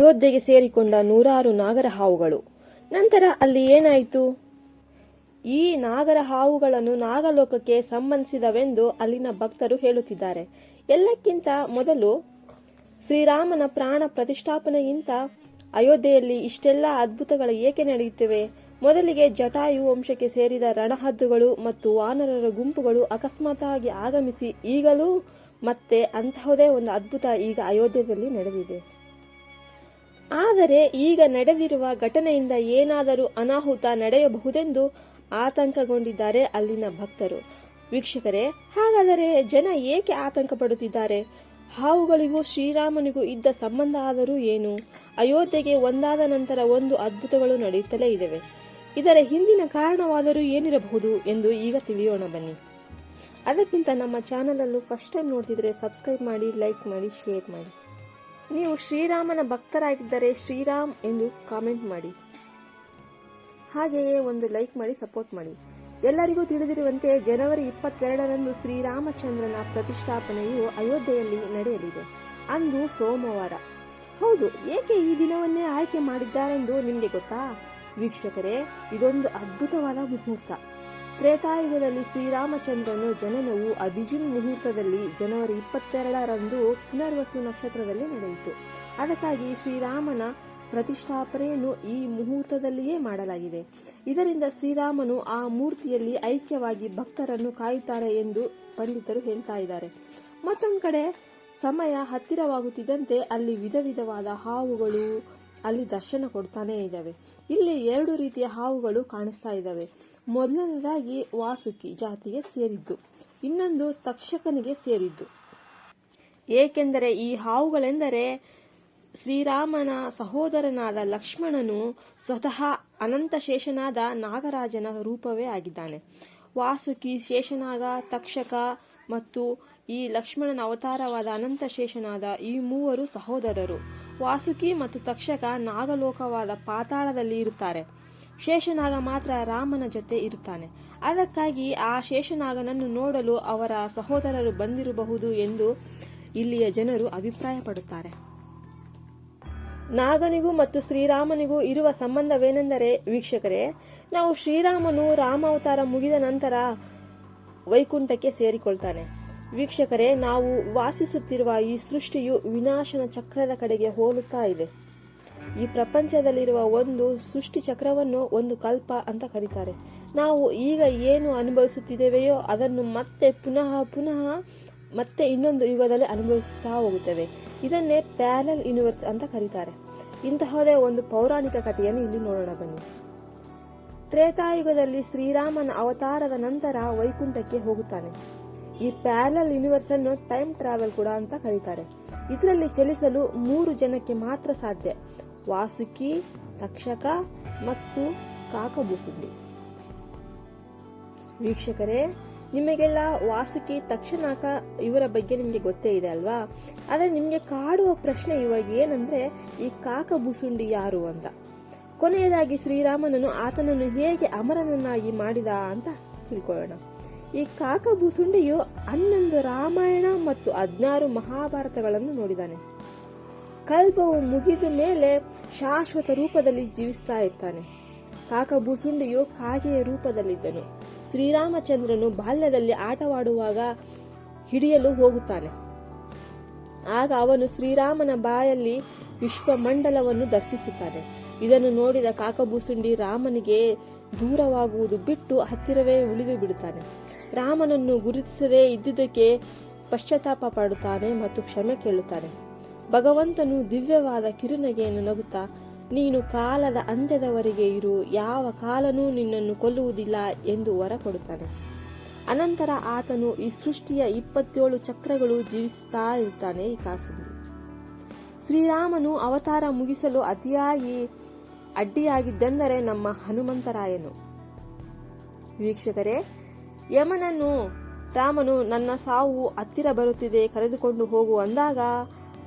ಅಯೋಧ್ಯೆಗೆ ಸೇರಿಕೊಂಡ ನೂರಾರು ನಾಗರ ಹಾವುಗಳು. ನಂತರ ಅಲ್ಲಿ ಏನಾಯಿತು? ಈ ನಾಗರ ಹಾವುಗಳನ್ನು ನಾಗಲೋಕಕ್ಕೆ ಸಂಬಂಧಿಸಿದವೆಂದು ಅಲ್ಲಿನ ಭಕ್ತರು ಹೇಳುತ್ತಿದ್ದಾರೆ. ಎಲ್ಲಕ್ಕಿಂತ ಮೊದಲು ಶ್ರೀರಾಮನ ಪ್ರಾಣ ಪ್ರತಿಷ್ಠಾಪನೆಗಿಂತ ಅಯೋಧ್ಯೆಯಲ್ಲಿ ಇಷ್ಟೆಲ್ಲ ಅದ್ಭುತಗಳು ಏಕೆ ನಡೆಯುತ್ತಿವೆ? ಮೊದಲಿಗೆ ಜಟಾಯು ವಂಶಕ್ಕೆ ಸೇರಿದ ರಣಹದ್ದುಗಳು ಮತ್ತು ವಾನರರ ಗುಂಪುಗಳು ಅಕಸ್ಮಾತ್ತಾಗಿ ಆಗಮಿಸಿ ಈಗಲೂ ಮತ್ತೆ ಅಂತಹದೇ ಒಂದು ಅದ್ಭುತ ಈಗ ಅಯೋಧ್ಯೆಯಲ್ಲಿ ನಡೆದಿದೆ. ಆದರೆ ಈಗ ನಡೆದಿರುವ ಘಟನೆಯಿಂದ ಏನಾದರೂ ಅನಾಹುತ ನಡೆಯಬಹುದೆಂದು ಆತಂಕಗೊಂಡಿದ್ದಾರೆ ಅಲ್ಲಿನ ಭಕ್ತರು. ವೀಕ್ಷಕರೇ, ಹಾಗಾದರೆ ಜನ ಏಕೆ ಆತಂಕ ಪಡುತ್ತಿದ್ದಾರೆ? ಹಾವುಗಳಿಗೂ ಶ್ರೀರಾಮನಿಗೂ ಇದ್ದ ಸಂಬಂಧ ಆದರೂ ಏನು? ಅಯೋಧ್ಯೆಗೆ ಒಂದಾದ ನಂತರ ಒಂದು ಅದ್ಭುತಗಳು ನಡೆಯುತ್ತಲೇ ಇವೆ. ಇದರ ಹಿಂದಿನ ಕಾರಣವಾದರೂ ಏನಿರಬಹುದು ಎಂದು ಈಗ ತಿಳಿಯೋಣ ಬನ್ನಿ. ಅದಕ್ಕಿಂತ ನಮ್ಮ ಚಾನೆಲ್ ಅನ್ನು ಫಸ್ಟ್ ಟೈಮ್ ನೋಡ್ತಿದ್ರೆ ಸಬ್ಸ್ಕ್ರೈಬ್ ಮಾಡಿ, ಲೈಕ್ ಮಾಡಿ, ಶೇರ್ ಮಾಡಿ. ನೀವು ಶ್ರೀರಾಮನ ಭಕ್ತರಾಗಿದ್ದರೆ ಶ್ರೀರಾಮ್ ಎಂದು ಕಾಮೆಂಟ್ ಮಾಡಿ, ಹಾಗೆಯೇ ಒಂದು ಲೈಕ್ ಮಾಡಿ ಸಪೋರ್ಟ್ ಮಾಡಿ. ಎಲ್ಲರಿಗೂ ತಿಳಿದಿರುವಂತೆ ಜನವರಿ 22ರಂದು ಶ್ರೀರಾಮಚಂದ್ರನ ಪ್ರತಿಷ್ಠಾಪನೆಯು ಅಯೋಧ್ಯೆಯಲ್ಲಿ ನಡೆಯಲಿದೆ. ಅಂದು ಸೋಮವಾರ. ಹೌದು, ಏಕೆ ಈ ದಿನವನ್ನೇ ಆಯ್ಕೆ ಮಾಡಿದ್ದಾರೆಂದು ನಿಮಗೆ ಗೊತ್ತಾ? ವೀಕ್ಷಕರೇ, ಇದೊಂದು ಅದ್ಭುತವಾದ ಮುಹೂರ್ತ. ತ್ರೇತಾಯುಗದಲ್ಲಿ ಶ್ರೀರಾಮಚಂದ್ರನು ಜನನವು ಅಭಿಜಿನ್ ಮುಹೂರ್ತದಲ್ಲಿ ಜನವರಿ 22ರಂದು ಪುನರ್ವಸು ನಕ್ಷತ್ರದಲ್ಲಿ ನಡೆಯಿತು. ಅದಕ್ಕಾಗಿ ಶ್ರೀರಾಮನ ಪ್ರತಿಷ್ಠಾಪನೆಯನ್ನು ಈ ಮುಹೂರ್ತದಲ್ಲಿಯೇ ಮಾಡಲಾಗಿದೆ. ಇದರಿಂದ ಶ್ರೀರಾಮನು ಆ ಮೂರ್ತಿಯಲ್ಲಿ ಐಕ್ಯವಾಗಿ ಭಕ್ತರನ್ನು ಕಾಯುತ್ತಾರೆ ಎಂದು ಪಂಡಿತರು ಹೇಳ್ತಾ ಇದ್ದಾರೆ. ಮತ್ತೊಂದು ಕಡೆ ಸಮಯ ಹತ್ತಿರವಾಗುತ್ತಿದ್ದಂತೆ ಅಲ್ಲಿ ವಿಧ ವಿಧವಾದ ಹಾವುಗಳು ಅಲ್ಲಿ ದರ್ಶನ ಕೊಡ್ತಾನೆ ಇದ್ದಾವೆ. ಇಲ್ಲಿ 2 ರೀತಿಯ ಹಾವುಗಳು ಕಾಣಿಸ್ತಾ ಇದ್ದಾವೆ. ಮೊದಲನೇದಾಗಿ ವಾಸುಕಿ ಜಾತಿಗೆ ಸೇರಿದ್ದು, ಇನ್ನೊಂದು ತಕ್ಷಕನಿಗೆ ಸೇರಿದ್ದು. ಏಕೆಂದರೆ ಈ ಹಾವುಗಳೆಂದರೆ ಶ್ರೀರಾಮನ ಸಹೋದರನಾದ ಲಕ್ಷ್ಮಣನು ಸ್ವತಃ ಅನಂತ ಶೇಷನಾದ ನಾಗರಾಜನ ರೂಪವೇ ಆಗಿದ್ದಾನೆ. ವಾಸುಕಿ, ಶೇಷನಾಗ, ತಕ್ಷಕ ಮತ್ತು ಈ ಲಕ್ಷ್ಮಣನ ಅವತಾರವಾದ ಅನಂತ ಶೇಷನಾದ ಈ 3 ಸಹೋದರರು. ವಾಸುಕಿ ಮತ್ತು ತಕ್ಷಕ ನಾಗಲೋಕವಾದ ಪಾತಾಳದಲ್ಲಿ ಇರುತ್ತಾರೆ. ಶೇಷನಾಗ ಮಾತ್ರ ರಾಮನ ಜೊತೆ ಇರುತ್ತಾನೆ. ಅದಕ್ಕಾಗಿ ಆ ಶೇಷನಾಗನನ್ನು ನೋಡಲು ಅವರ ಸಹೋದರರು ಬಂದಿರಬಹುದು ಎಂದು ಇಲ್ಲಿಯ ಜನರು ಅಭಿಪ್ರಾಯ ಪಡುತ್ತಾರೆ. ನಾಗನಿಗೂ ಮತ್ತು ಶ್ರೀರಾಮನಿಗೂ ಇರುವ ಸಂಬಂಧವೇನೆಂದರೆ, ವೀಕ್ಷಕರೇ, ನಾವು ಶ್ರೀರಾಮನು ರಾಮಾವತಾರ ಮುಗಿದ ನಂತರ ವೈಕುಂಠಕ್ಕೆ ಸೇರಿಕೊಳ್ತಾನೆ. ವೀಕ್ಷಕರೇ, ನಾವು ವಾಸಿಸುತ್ತಿರುವ ಈ ಸೃಷ್ಟಿಯು ವಿನಾಶನ ಚಕ್ರದ ಕಡೆಗೆ ಹೋಲುತ್ತಾ ಇದೆ. ಈ ಪ್ರಪಂಚದಲ್ಲಿರುವ ಒಂದು ಸೃಷ್ಟಿ ಚಕ್ರವನ್ನು ಒಂದು ಕಲ್ಪ ಅಂತ ಕರೀತಾರೆ. ನಾವು ಈಗ ಏನು ಅನುಭವಿಸುತ್ತಿದ್ದೇವೆಯೋ ಅದನ್ನು ಮತ್ತೆ ಪುನಃ ಮತ್ತೆ ಇನ್ನೊಂದು ಯುಗದಲ್ಲಿ ಅನುಭವಿಸುತ್ತಾ ಹೋಗುತ್ತೇವೆ. ಇದನ್ನೇ ಪ್ಯಾರಲಲ್ ಯೂನಿವರ್ಸ್ ಅಂತ ಕರೀತಾರೆ. ಇಂತಹದೇ ಒಂದು ಪೌರಾಣಿಕ ಕಥೆಯನ್ನು ಇಲ್ಲಿ ನೋಡೋಣ ಬನ್ನಿ. ತ್ರೇತಾಯುಗದಲ್ಲಿ ಶ್ರೀರಾಮನ ಅವತಾರದ ನಂತರ ವೈಕುಂಠಕ್ಕೆ ಹೋಗುತ್ತಾನೆ. ಈ ಪ್ಯಾರಲಲ್ ಯೂನಿವರ್ಸ್ ಅನ್ನು ಟೈಮ್ ಟ್ರಾವೆಲ್ ಕೂಡ ಅಂತ ಕರೀತಾರೆ. ಇದರಲ್ಲಿ ಚಲಿಸಲು 3 ಜನಕ್ಕೆ ಮಾತ್ರ ಸಾಧ್ಯ: ವಾಸುಕಿ, ತಕ್ಷಕ ಮತ್ತು ಕಾಕಬುಸುಂಡಿ. ವೀಕ್ಷಕರೇ, ನಿಮಗೆಲ್ಲ ವಾಸುಕಿ, ತಕ್ಷನಾಕ ಇವರ ಬಗ್ಗೆ ನಿಮಗೆ ಗೊತ್ತೇ ಇದೆ ಅಲ್ವಾ? ಆದರೆ ನಿಮಗೆ ಕಾಡುವ ಪ್ರಶ್ನೆ ಇವಾಗ ಏನಂದ್ರೆ, ಈ ಕಾಕಬುಸುಂಡಿ ಯಾರು ಅಂತ. ಕೊನೆಯದಾಗಿ ಶ್ರೀರಾಮನನ್ನು ಆತನನ್ನು ಹೇಗೆ ಅಮರನನ್ನಾಗಿ ಮಾಡಿದ ಅಂತ ತಿಳ್ಕೊಳ್ಳೋಣ. ಈ ಕಾಕಬುಸುಂಡಿಯು 11 ರಾಮಾಯಣ ಮತ್ತು 16 ಮಹಾಭಾರತಗಳನ್ನು ನೋಡಿದ್ದಾನೆ. ಕಲ್ಪವು ಮುಗಿದ ಮೇಲೆ ಶಾಶ್ವತ ರೂಪದಲ್ಲಿ ಜೀವಿಸ್ತಾ ಇರ್ತಾನೆ. ಕಾಕಬುಸುಂಡಿಯು ಕಾಗೆಯ ರೂಪದಲ್ಲಿದ್ದನು. ಶ್ರೀರಾಮಚಂದ್ರನು ಬಾಲ್ಯದಲ್ಲಿ ಆಟವಾಡುವಾಗ ಹಿಡಿಯಲು ಹೋಗುತ್ತಾನೆ. ಆಗ ಅವನು ಶ್ರೀರಾಮನ ಬಾಯಲ್ಲಿ ವಿಶ್ವಮಂಡಲವನ್ನು ದರ್ಶಿಸುತ್ತಾನೆ. ಇದನ್ನು ನೋಡಿದ ಕಾಕಬುಸುಂಡಿ ರಾಮನಿಗೆ ದೂರವಾಗುವುದು ಬಿಟ್ಟು ಹತ್ತಿರವೇ ಉಳಿದು ಬಿಡುತ್ತಾನೆ. ರಾಮನನ್ನು ಗುರುತಿಸದೇ ಇದ್ದುದಕ್ಕೆ ಪಶ್ಚಾತ್ತಾಪ ಪಡುತ್ತಾನೆ ಮತ್ತು ಕ್ಷಮೆ ಕೇಳುತ್ತಾನೆ. ಭಗವಂತನು ದಿವ್ಯವಾದ ಕಿರುನಗೆಯನ್ನು ನಗುತ್ತಾ, ನೀನು ಕಾಲದ ಅಂತ್ಯದವರೆಗೆ ಇರು, ಯಾವ ಕಾಲನೂ ನಿನ್ನನ್ನು ಕೊಲ್ಲುವುದಿಲ್ಲ ಎಂದು ವರ ಕೊಡುತ್ತಾನೆ. ಅನಂತರ ಆತನು ಈ ಸೃಷ್ಟಿಯ 27 ಚಕ್ರಗಳು ಜೀವಿಸುತ್ತಾ ಇರುತ್ತಾನೆ. ಈ ಕಾಸುಂಡಿ ಶ್ರೀರಾಮನು ಅವತಾರ ಮುಗಿಸಲು ಅತಿಯಾಗಿ ಅಡ್ಡಿಯಾಗಿದ್ದೆಂದರೆ ನಮ್ಮ ಹನುಮಂತರಾಯನು. ವೀಕ್ಷಕರೇ, ಯಮನನ್ನು ರಾಮನು ನನ್ನ ಸಾವು ಹತ್ತಿರ ಬರುತ್ತಿದೆ, ಕರೆದುಕೊಂಡು ಹೋಗು ಅಂದಾಗ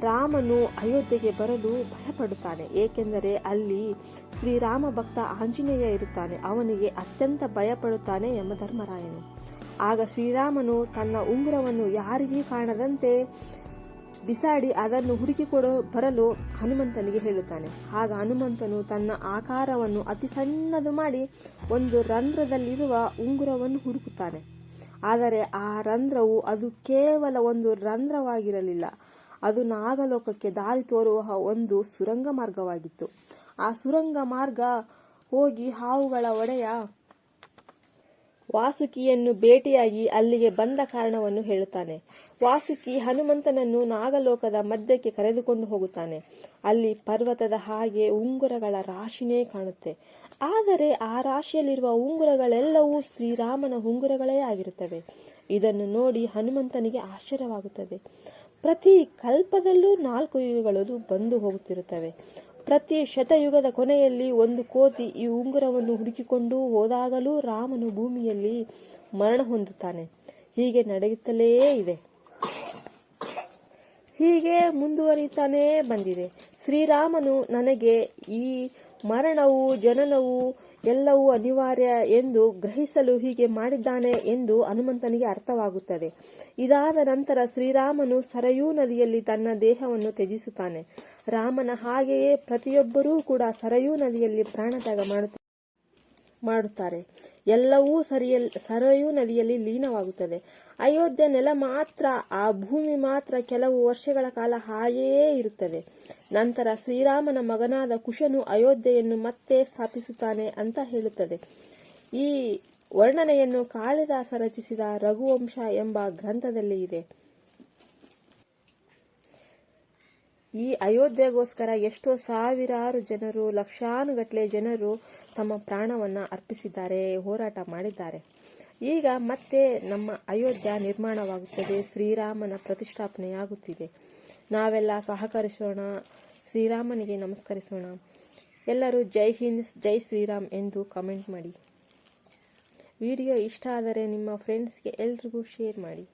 ರಾಮನು ಅಯೋಧ್ಯೆಗೆ ಬರಲು ಭಯಪಡುತ್ತಾನೆ. ಏಕೆಂದರೆ ಅಲ್ಲಿ ಶ್ರೀರಾಮ ಭಕ್ತ ಆಂಜನೇಯ ಇರುತ್ತಾನೆ. ಅವನಿಗೆ ಅತ್ಯಂತ ಭಯಪಡುತ್ತಾನೆ ಯಮಧರ್ಮರಾಯನು. ಆಗ ಶ್ರೀರಾಮನು ತನ್ನ ಉಂಗುರವನ್ನು ಯಾರಿಗೂ ಕಾಣದಂತೆ ಬಿಸಾಡಿ ಅದನ್ನು ಬರಲು ಹನುಮಂತನಿಗೆ ಹೇಳುತ್ತಾನೆ. ಆಗ ಹನುಮಂತನು ತನ್ನ ಆಕಾರವನ್ನು ಅತಿ ಸಣ್ಣದು ಮಾಡಿ ಒಂದು ರಂಧ್ರದಲ್ಲಿರುವ ಉಂಗುರವನ್ನು ಹುಡುಕುತ್ತಾನೆ. ಆದರೆ ಆ ರಂಧ್ರವು ಅದು ಕೇವಲ ಒಂದು ರಂಧ್ರವಾಗಿರಲಿಲ್ಲ, ಅದು ನಾಗಲೋಕಕ್ಕೆ ದಾರಿ ತೋರುವ ಒಂದು ಸುರಂಗ ಮಾರ್ಗವಾಗಿತ್ತು. ಆ ಸುರಂಗ ಮಾರ್ಗ ಹೋಗಿ ಹಾವುಗಳ ಒಡೆಯ ವಾಸುಕಿಯನ್ನು ಭೇಟಿಯಾಗಿ ಅಲ್ಲಿಗೆ ಬಂದ ಕಾರಣವನ್ನು ಹೇಳುತ್ತಾನೆ. ವಾಸುಕಿ ಹನುಮಂತನನ್ನು ನಾಗಲೋಕದ ಮಧ್ಯಕ್ಕೆ ಕರೆದುಕೊಂಡು ಹೋಗುತ್ತಾನೆ. ಅಲ್ಲಿ ಪರ್ವತದ ಹಾಗೆ ಉಂಗುರಗಳ ರಾಶಿನೇ ಕಾಣುತ್ತೆ. ಆದರೆ ಆ ರಾಶಿಯಲ್ಲಿರುವ ಉಂಗುರಗಳೆಲ್ಲವೂ ಶ್ರೀರಾಮನ ಉಂಗುರಗಳೇ ಆಗಿರುತ್ತವೆ. ಇದನ್ನು ನೋಡಿ ಹನುಮಂತನಿಗೆ ಆಶ್ಚರ್ಯವಾಗುತ್ತದೆ. ಪ್ರತಿ ಕಲ್ಪದಲ್ಲೂ 4 ಯುಗಗಳು ಬಂದು ಹೋಗುತ್ತಿರುತ್ತವೆ. ಪ್ರತಿ ಶತಯುಗದ ಕೊನೆಯಲ್ಲಿ ಒಂದು ಕೋತಿ ಈ ಉಂಗುರವನ್ನು ಹುಡುಕಿಕೊಂಡು ಹೋದಾಗಲೂ ರಾಮನು ಭೂಮಿಯಲ್ಲಿ ಮರಣ ಹೊಂದುತ್ತಾನೆ. ಹೀಗೆ ನಡೆಯುತ್ತಲೇ ಇದೆ. ಹೀಗೆ ಮುಂದುವರಿತಾನೇ ಬಂದಿದೆ. ಶ್ರೀರಾಮನು ನನಗೆ ಈ ಮರಣವು ಜನನವು ಎಲ್ಲವೂ ಅನಿವಾರ್ಯ ಎಂದು ಗ್ರಹಿಸಲು ಹೀಗೆ ಮಾಡಿದ್ದಾನೆ ಎಂದು ಹನುಮಂತನಿಗೆ ಅರ್ಥವಾಗುತ್ತದೆ. ಇದಾದ ನಂತರ ಶ್ರೀರಾಮನು ಸರಯೂ ನದಿಯಲ್ಲಿ ತನ್ನ ದೇಹವನ್ನು ತ್ಯಜಿಸುತ್ತಾನೆ. ರಾಮನ ಹಾಗೆಯೇ ಪ್ರತಿಯೊಬ್ಬರೂ ಕೂಡ ಸರಯೂ ನದಿಯಲ್ಲಿ ಪ್ರಾಣತ್ಯಾಗ ಮಾಡುತ್ತಾರೆ. ಎಲ್ಲವೂ ಸರಯೂ ನದಿಯಲ್ಲಿ ಲೀನವಾಗುತ್ತದೆ. ಅಯೋಧ್ಯ ನೆಲ ಮಾತ್ರ, ಆ ಭೂಮಿ ಮಾತ್ರ ಕೆಲವು ವರ್ಷಗಳ ಕಾಲ ಹಾಗೆಯೇ ಇರುತ್ತದೆ. ನಂತರ ಶ್ರೀರಾಮನ ಮಗನಾದ ಕುಶನು ಅಯೋಧ್ಯೆಯನ್ನು ಮತ್ತೆ ಸ್ಥಾಪಿಸುತ್ತಾನೆ ಅಂತ ಹೇಳುತ್ತದೆ. ಈ ವರ್ಣನೆಯನ್ನು ಕಾಳಿದಾಸ ರಚಿಸಿದ ರಘುವಂಶ ಎಂಬ ಗ್ರಂಥದಲ್ಲಿ ಇದೆ. ಈ ಅಯೋಧ್ಯೆಗೋಸ್ಕರ ಎಷ್ಟೋ ಸಾವಿರಾರು ಜನರು, ಲಕ್ಷಾನುಗಟ್ಟಲೆ ಜನರು ತಮ್ಮ ಪ್ರಾಣವನ್ನ ಅರ್ಪಿಸಿದ್ದಾರೆ, ಹೋರಾಟ ಮಾಡಿದ್ದಾರೆ. ಈಗ ಮತ್ತೆ ನಮ್ಮ ಅಯೋಧ್ಯ ನಿರ್ಮಾಣವಾಗುತ್ತದೆ, ಶ್ರೀರಾಮನ ಪ್ರತಿಷ್ಠಾಪನೆಯಾಗುತ್ತಿದೆ. ನಾವೆಲ್ಲ ಸಹಕರಿಸೋಣ, ಶ್ರೀರಾಮನಿಗೆ ನಮಸ್ಕರಿಸೋಣ. ಎಲ್ಲರೂ ಜೈ ಹಿಂದ್, ಜೈ ಶ್ರೀರಾಮ್ ಎಂದು ಕಮೆಂಟ್ ಮಾಡಿ. ವಿಡಿಯೋ ಇಷ್ಟ ಆದರೆ ನಿಮ್ಮ ಫ್ರೆಂಡ್ಸ್ಗೆ ಎಲ್ರಿಗೂ ಶೇರ್ ಮಾಡಿ.